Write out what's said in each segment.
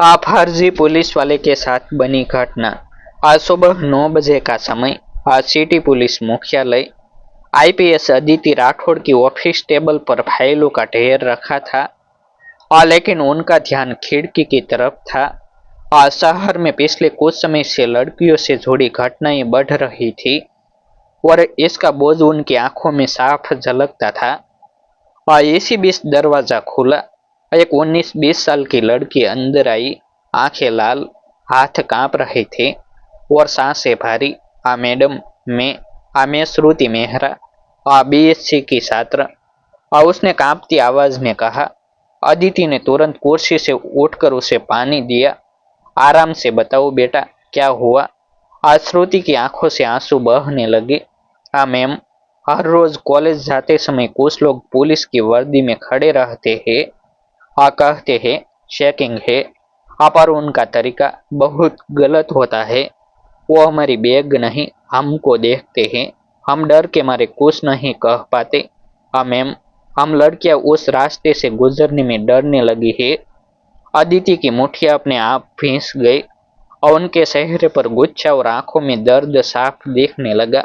आप फर्जी पुलिस वाले के साथ बनी घटना। आज सुबह 9 बजे का समय। आज सिटी पुलिस मुख्यालय। आईपीएस अदिति राठौड़ की ऑफिस टेबल पर फाइलों का ढेर रखा था, लेकिन उनका ध्यान खिड़की की तरफ था। आज शहर में पिछले कुछ समय से लड़कियों से जुड़ी घटनाएं बढ़ रही थी और इसका बोझ उनकी आंखों में साफ झलकता था। इसी बीच दरवाजा खुला। एक 19-20 साल की लड़की अंदर आई। आंखें लाल, हाथ कांप रहे थे और सांसें भारी। मैडम, मैं श्रुति मेहरा, बीएससी की छात्र। उसने कांपती आवाज में कहा। अदिति ने तुरंत कुर्सी से उठकर उसे पानी दिया। आराम से बताओ बेटा, क्या हुआ? आज श्रुति की आंखों से आंसू बहने लगे। मैम, हर रोज कॉलेज जाते समय कुछ लोग पुलिस की वर्दी में खड़े रहते हैं। कहते हैं चेकिंग है। पर उनका तरीका बहुत गलत होता है। वो हमारी बैग नहीं, हमको देखते हैं। हम डर के मारे कुछ नहीं कह पाते। मैम, हम लड़कियां उस रास्ते से गुजरने में डरने लगी है। अदिति की मुठ्ठियां अपने आप भींस गई और उनके चेहरे पर गुस्सा और आंखों में दर्द साफ दिखने लगा।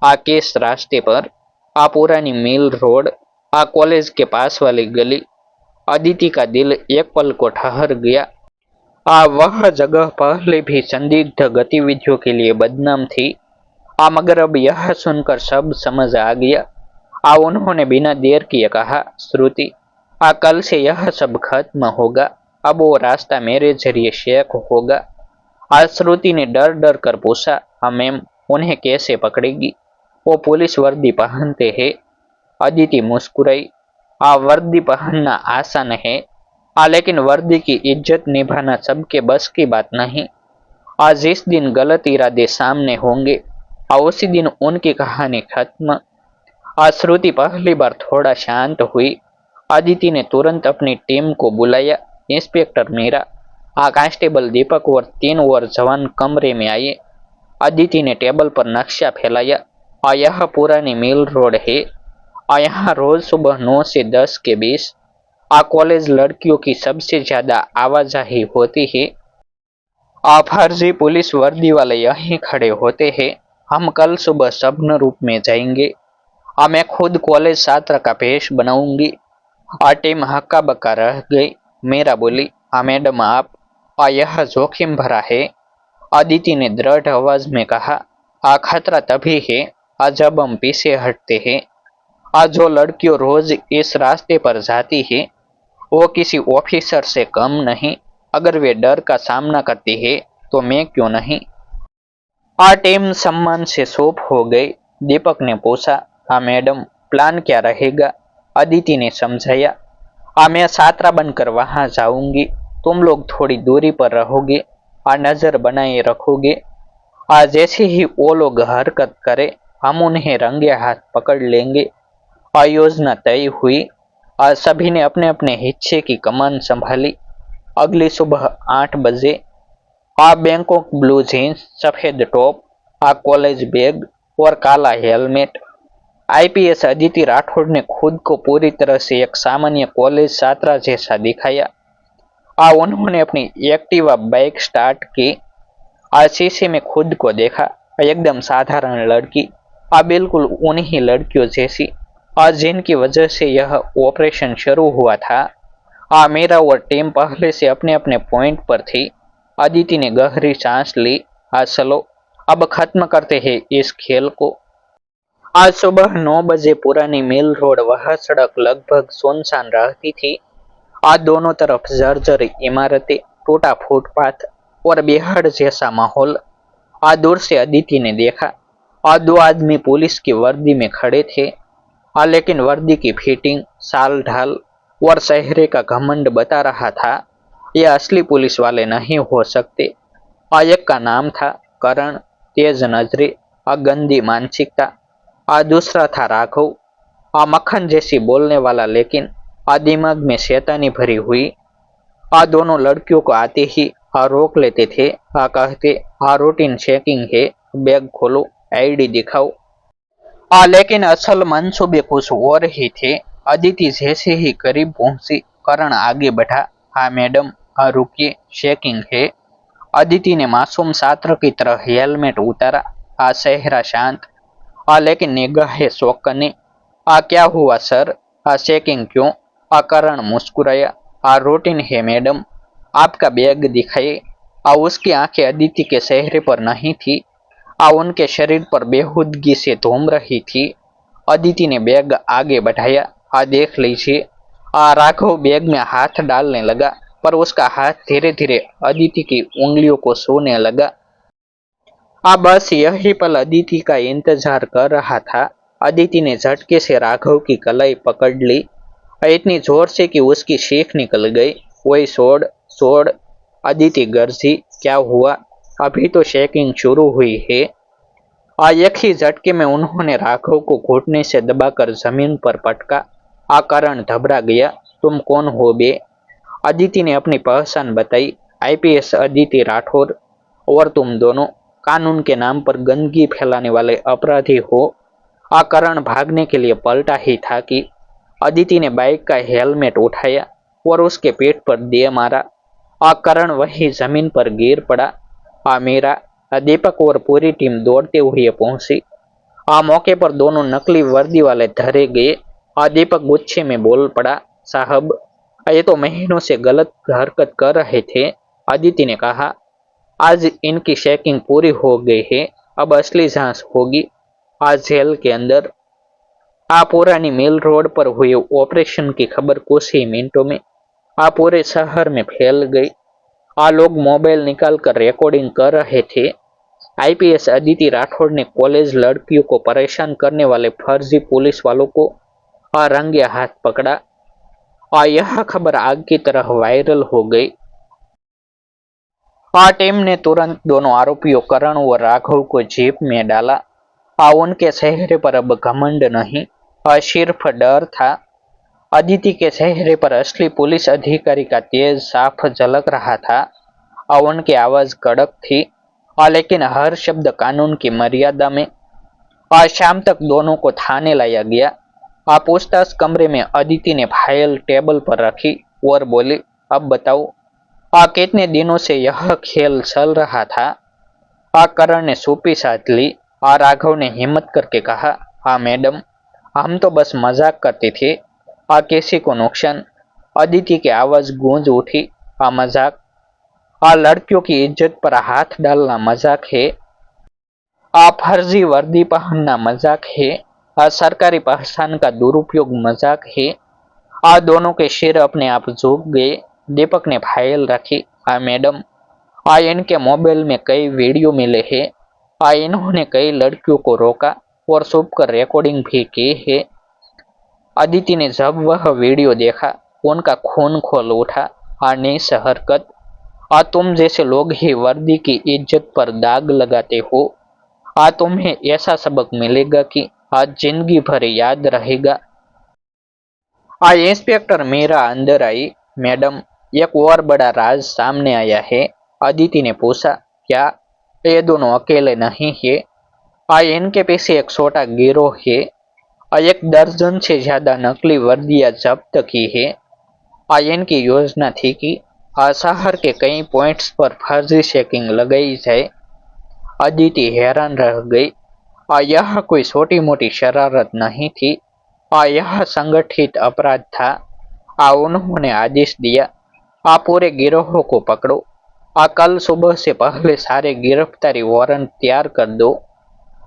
किस रास्ते पर? पुरानी मिल रोड, कॉलेज के पास वाली गली। अदिति का दिल एक पल को ठहर गया। वह जगह पहले भी संदिग्ध गतिविधियों के लिए बदनाम थी। मगर अब यह सुनकर सब समझ आ गया। उन्होंने बिना देर किए कहा, श्रुति, कल से यह सब खत्म होगा। अब वो रास्ता मेरे जरिए शेक होगा। आज श्रुति ने डर डर कर पूछा, मैम, उन्हें कैसे पकड़ेगी? वो पुलिस वर्दी पहनते हैं। अदिति मुस्कुराई। वर्दी पहनना आसान है, लेकिन वर्दी की इज्जत निभाना सबके बस की बात नहीं। आज जिस दिन गलत इरादे सामने होंगे, उसी दिन उनकी कहानी खत्म। आज श्रुति पहली बार थोड़ा शांत हुई। अदिति ने तुरंत अपनी टीम को बुलाया। इंस्पेक्टर मीरा, कांस्टेबल दीपक और 3 और जवान कमरे में आए। अदिति ने टेबल पर नक्शा फैलाया। यह पुरानी मिल रोड है। यहाँ रोज सुबह 9 से 10 के बीच कॉलेज लड़कियों की सबसे ज्यादा आवाजाही होती है। फर्जी पुलिस वर्दी वाले यहीं खड़े होते हैं। हम कल सुबह सपन रूप में जाएंगे। मैं खुद कॉलेज छात्र का भेष बनाऊंगी। टीम हक्का बक्का रह गई। मीरा बोली, मैडम आप, यह जोखिम भरा है। अदिति ने दृढ़ आवाज में कहा, खतरा तभी है जब हम पीछे हटते हैं। जो लड़कियों रोज इस रास्ते पर जाती है, वो किसी ऑफिसर से कम नहीं। अगर वे डर का सामना करती है तो मैं क्यों नहीं? टीम सम्मान से चुप हो गई। दीपक ने पूछा, मैडम, प्लान क्या रहेगा? अदिति ने समझाया, मैं छात्रा बनकर वहां जाऊंगी। तुम लोग थोड़ी दूरी पर रहोगे और नजर बनाए रखोगे। जैसे ही वो लोग हरकत करे, हम उन्हें रंगे हाथ पकड़ लेंगे। योजना तय हुई। आज सभी ने अपने अपने हिस्से की कमान संभाली। अगली सुबह 8 बजे बैंकॉक ब्लू जीन्स, सफेद टॉप, कॉलेज बैग और काला हेलमेट। आईपीएस अदिति राठौड़ ने खुद को पूरी तरह से एक सामान्य कॉलेज छात्रा जैसा दिखाया। उन्होंने अपनी एक्टिवा बाइक स्टार्ट की। शीशे में खुद को देखा। एकदम साधारण लड़की, बिल्कुल उन्हीं लड़कियों जैसी जिनकी वजह से यह ऑपरेशन शुरू हुआ था। मेरा और टीम पहले से अपने अपने पॉइंट पर थी। अदिति ने गहरी सांस ली। चलो, अब खत्म करते हैं इस खेल को। आज सुबह 9 बजे पुरानी मिल रोड, वह सड़क लगभग सुनसान रहती थी। आज दोनों तरफ जर्जर इमारतें, टूटा फुटपाथ और बिहाड़ जैसा माहौल। आज दूर से अदिति ने देखा। आज 2 आदमी पुलिस की वर्दी में खड़े थे। लेकिन वर्दी की फिटिंग, साल ढाल और चेहरे का घमंड बता रहा था, ये असली पुलिस वाले नहीं हो सकते। एक का नाम था करण, तेज नजरे, गंदी मानसिकता। दूसरा था राघव, मक्खन जैसी बोलने वाला, लेकिन दिमाग में शैतानी भरी हुई। दोनों लड़कियों को आते ही रोक लेते थे। कहते, रूटीन चेकिंग है, बैग खोलो, आईडी दिखाओ। लेकिन असल मंसूबे कुछ और ही थे। अदिति जैसे ही करीब पहुंची, करण आगे बढ़ा। मैडम, रुकिए, चेकिंग है। अदिति ने मासूम छात्र की तरह हेलमेट उतारा। चेहरा शांत, लेकिन निगाहें चौंकने। क्या हुआ सर? चेकिंग क्यों? करण मुस्कुराया। रूटीन है मैडम। आपका बैग दिखाइए। उसकी आंखें अदिति के चेहरे पर नहीं थी, उनके शरीर पर बेहूदगी से घूम रही थी। अदिति ने बैग आगे बढ़ाया। देख लीजिए। राघव बैग में हाथ डालने लगा, पर उसका हाथ धीरे धीरे अदिति की उंगलियों को छूने लगा। बस यही पल अदिति का इंतजार कर रहा था। अदिति ने झटके से राघव की कलाई पकड़ ली, इतनी जोर से कि उसकी चीख निकल गई। वही छोड़ छोड़, अदिति गरजी। क्या हुआ? अभी तो चेकिंग शुरू हुई है। एक ही झटके में उन्होंने राघव को घुटने से दबाकर जमीन पर पटका। करण घबरा गया। तुम कौन हो बे? अदिति ने अपनी पहचान बताई। आईपीएस अदिति राठौर। और तुम दोनों कानून के नाम पर गंदगी फैलाने वाले अपराधी हो। करण भागने के लिए पलटा ही था कि अदिति ने बाइक का हेलमेट उठाया और उसके पेट पर दे मारा। करण वही जमीन पर गिर पड़ा। मीरा, दीपक और पूरी टीम दौड़ते हुए पहुंची। मौके पर दोनों नकली वर्दी वाले धरे गए। दीपक गुस्से में बोल पड़ा, साहब, ये तो महीनों से गलत हरकत कर रहे थे। अदिति ने कहा, आज इनकी चेकिंग पूरी हो गई है, अब असली जांच होगी। आज जेल के अंदर। पुरानी मिल रोड पर हुए ऑपरेशन की खबर कुछ ही मिनटों में पूरे शहर में फैल गई। लोग मोबाइल निकालकर रिकॉर्डिंग कर रहे थे। आईपीएस अदिति राठौड़ ने कॉलेज लड़कियों को परेशान करने वाले फर्जी पुलिस वालों को रंगे हाथ पकड़ा। यह खबर आग की तरह वायरल हो गई। टीम ने तुरंत दोनों आरोपियों करण और राघव को जीप में डाला। उनके चेहरे पर अब घमंड नहीं, सिर्फ डर था। अदिति के चेहरे पर असली पुलिस अधिकारी का तेज साफ झलक रहा था। उनकी आवाज कड़क थी, लेकिन हर शब्द कानून की मर्यादा में। शाम तक दोनों को थाने लाया गया। पूछताछ कमरे में अदिति ने फाइल टेबल पर रखी और बोली, अब बताओ, कितने दिनों से यह खेल चल रहा था? करण ने सूपी साथ ली। राघव ने हिम्मत करके कहा, हाँ मैडम, हम तो बस मजाक करते थे। किसी को नुकसान? अदिति की आवाज गूंज उठी। मजाक? लड़कियों की इज्जत पर हाथ डालना मजाक है? फर्जी वर्दी पहनना मजाक है? सरकारी पहचान का दुरुपयोग मजाक है? दोनों के सिर अपने आप झुक गए। दीपक ने फाइल रखी। मैडम, इनके मोबाइल में कई वीडियो मिले हैं। इन्होंने कई लड़कियों को रोका और छुपकर रिकॉर्डिंग भी की है। अदिति ने जब वह वीडियो देखा, उनका खून खोल उठा। नीच हरकत। तुम जैसे लोग ही वर्दी की इज्जत पर दाग लगाते हो। तुम्हें ऐसा सबक मिलेगा कि आज जिंदगी भर याद रहेगा। इंस्पेक्टर मीरा अंदर आई। मैडम, एक और बड़ा राज सामने आया है। अदिति ने पूछा, क्या? ये दोनों अकेले नहीं है, इनके पीछे एक छोटा गिरोह है। 1 दर्जन से ज्यादा नकली वर्दियां जब्त की है। इनकी योजना थी कि शहर के कई पॉइंट्स पर फर्जी चेकिंग लगाई जाए। अदिति हैरान रह गई। यह कोई छोटी मोटी शरारत नहीं थी, यह संगठित अपराध था। उन्होंने आदेश दिया, पूरे गिरोह को पकड़ो। कल सुबह से पहले सारे गिरफ्तारी वारंट तैयार कर दो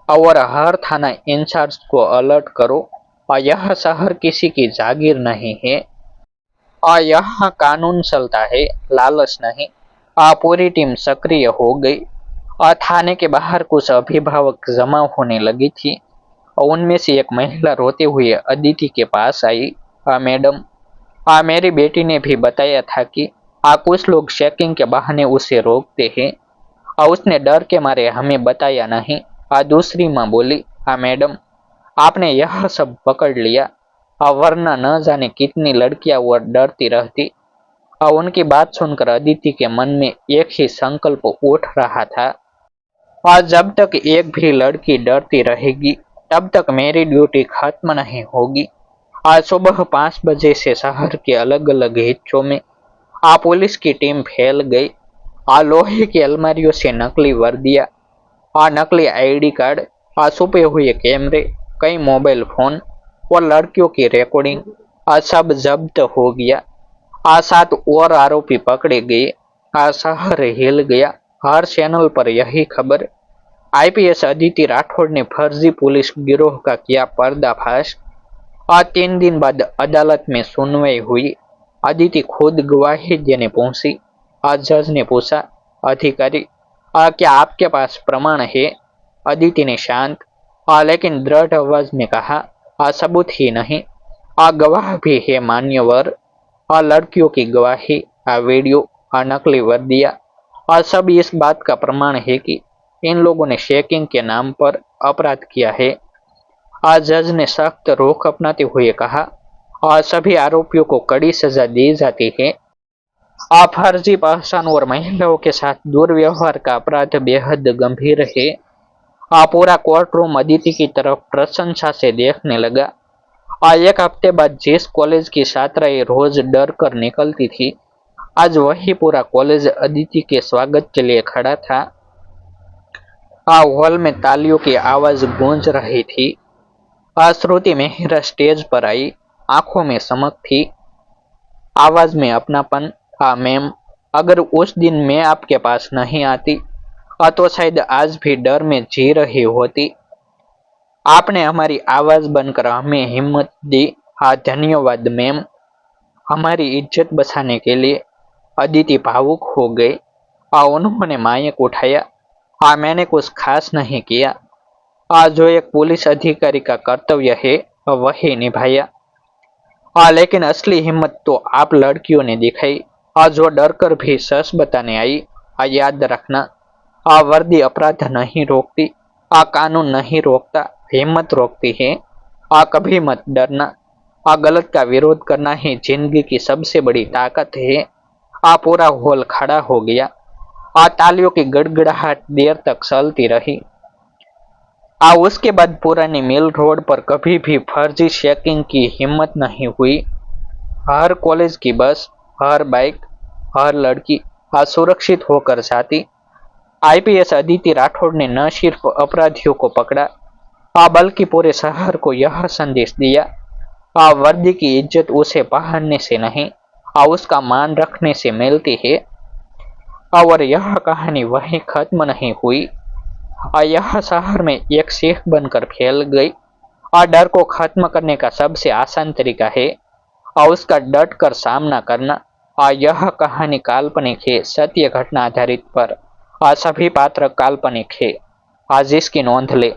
और हर थाना इंचार्ज को अलर्ट करो। यह शहर किसी की जागीर नहीं है। यहाँ कानून चलता है, लालच नहीं। पूरी टीम सक्रिय हो गई। थाने के बाहर कुछ अभिभावक जमा होने लगी थी। उनमें से एक महिला रोते हुए अदिति के पास आई। मैडम, मेरी बेटी ने भी बताया था कि कुछ लोग चेकिंग के बहाने उसे रोकते हैं। उसने डर के मारे हमें बताया नहीं। दूसरी माँ बोली, मैडम, आपने यह सब पकड़ लिया, वरना न जाने कितनी लड़कियां वो डरती रहती। उनकी बात सुनकर अदिति के मन में एक ही संकल्प उठ रहा था, जब तक एक भी लड़की डरती रहेगी तब तक मेरी ड्यूटी खत्म नहीं होगी। आज सुबह 5 बजे से शहर के अलग अलग हिस्सों में पुलिस की टीम फैल गई। लोहे की अलमारियों से नकली वर्दियां, नकली आईडी कार्ड, छुपे हुए कैमरे, कई मोबाइल फोन और लड़कियों की रिकॉर्डिंग सब जब्त हो गया। 7 और आरोपी पकड़े गए। शहर हिल गया। हर चैनल पर यही खबर। आईपीएस अदिति राठौड़ ने फर्जी पुलिस गिरोह का किया पर्दाफाश। 3 दिन बाद अदालत में सुनवाई हुई। अदिति खुद गवाही देने पहुंची। जज ने पूछा, अधिकारी क्या आपके पास प्रमाण है? अदिति ने शांत लेकिन दृढ़ आवाज में कहा, सबूत ही नहीं, गवाह भी है मान्यवर। लड़कियों की गवाही, वीडियो, नकली वर्दियां, सब इस बात का प्रमाण है कि इन लोगों ने शेकिंग के नाम पर अपराध किया है। जज ने सख्त रुख अपनाते हुए कहा, सभी आरोपियों को कड़ी सजा दी जाती है। फर्जी पहचान और महिलाओं के साथ दुर्व्यवहार का अपराध बेहद गंभीर है। पूरा कोर्ट रूम अदिति की तरफ प्रशंसा से देखने लगा। 1 हफ्ते बाद जिस कॉलेज की छात्राएं रोज डर कर निकलती थी, आज वही पूरा कॉलेज अदिति के स्वागत के लिए खड़ा था। हॉल में तालियों की आवाज गूंज रही थी। श्रुति मेहरा स्टेज पर आई। आंखों में चमक थी, आवाज में अपनापन। मैम, अगर उस दिन मैं आपके पास नहीं आती तो शायद आज भी डर में जी रही होती। आपने हमारी आवाज बनकर हमें हिम्मत दी। धन्यवाद मैम, हमारी इज्जत बचाने के लिए। अदिति भावुक हो गई। उन्होंने माइक उठाया। मैंने कुछ खास नहीं किया। जो एक पुलिस अधिकारी का कर्तव्य है वही निभाया। लेकिन असली हिम्मत तो आप लड़कियों ने दिखाई, जो डरकर भी सच बताने आई। याद रखना, वर्दी अपराध नहीं रोकती, कानून नहीं रोकता, हिम्मत रोकती है। कभी मत डरना। गलत का विरोध करना ही जिंदगी की सबसे बड़ी ताकत है। पूरा हॉल खड़ा हो गया। तालियों की गड़गड़ाहट देर तक चलती रही। उसके बाद पुरानी मिल रोड पर कभी भी फर्जी चेकिंग की हिम्मत नहीं हुई। हर कॉलेज की बस, हर बाइक, हर लड़की सुरक्षित होकर जाती। आईपीएस अदिति राठौड़ ने न सिर्फ अपराधियों को पकड़ा, बल्कि पूरे शहर को यह संदेश दिया, वर्दी की इज्जत उसे पहनने से नहीं, उसका मान रखने से मिलती है। और यह कहानी वहीं खत्म नहीं हुई। यह शहर में एक सीख बनकर फैल गई। डर को खत्म करने का सबसे आसान तरीका है उसका डट कर सामना करना। यह कहानी काल्पनिक है, सत्य घटना आधारित पर। सभी पात्र काल्पनिक है। जिसकी नोंद ले।